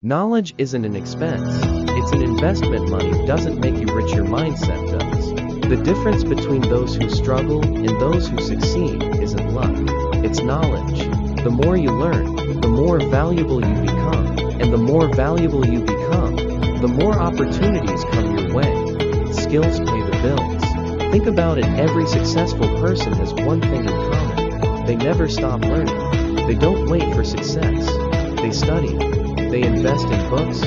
Knowledge isn't an expense, it's an investment. Money doesn't make you rich, your mindset does. The difference between those who struggle and those who succeed isn't luck, it's knowledge. The more you learn, the more valuable you become. And the more valuable you become, the more opportunities come your way. Skills pay the bills. Think about it, every successful person has one thing in common. They never stop learning. They don't wait for success. They study. They invest in books,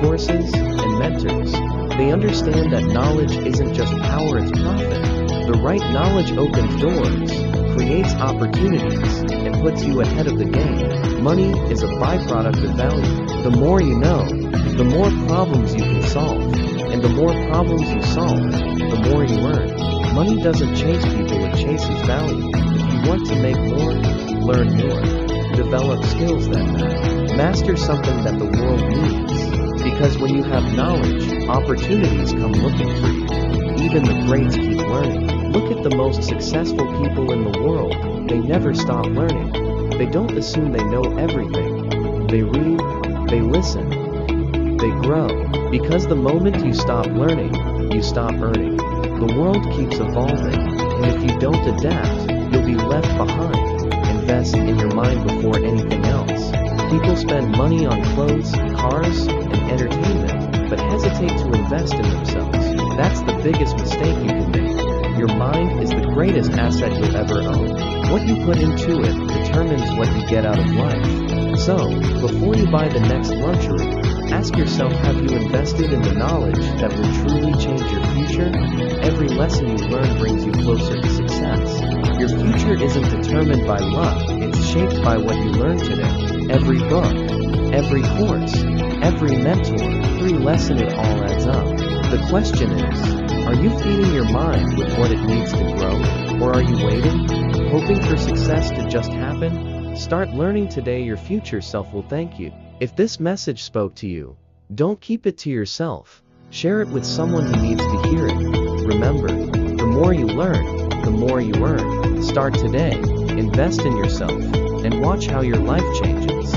courses, and mentors. They understand that knowledge isn't just power, it's profit. The right knowledge opens doors, creates opportunities, and puts you ahead of the game. Money is a byproduct of value. The more you know, the more problems you can solve. And the more problems you solve, the more you earn. Money doesn't chase people, it chases value. If you want to make more, learn more. Develop skills that matter. Master something that the world needs. Because when you have knowledge, opportunities come looking for you. Even the greats keep learning. Look at the most successful people in the world. They never stop learning. They don't assume they know everything. They read, they listen, they grow. Because the moment you stop learning, you stop earning. The world keeps evolving, and if you don't adapt, you'll be left behind. Invest in your mind before anything else. People spend money on clothes, cars, and entertainment, but hesitate to invest in themselves. That's the biggest mistake you can make. Your mind is the greatest asset you'll ever own. What you put into it determines what you get out of life. So, before you buy the next luxury, ask yourself, have you invested in the knowledge that will truly change your future? Every lesson you learn brings you closer to success. Your future isn't determined by luck, it's shaped by what you learn today. Every book, every course, every mentor, every lesson, it all adds up. The question is, are you feeding your mind with what it needs to grow? Or are you waiting, hoping for success to just happen? Start learning today, your future self will thank you. If this message spoke to you, don't keep it to yourself. Share it with someone who needs to hear it. Remember, the more you learn, the more you earn. Start today, invest in yourself, and watch how your life changes.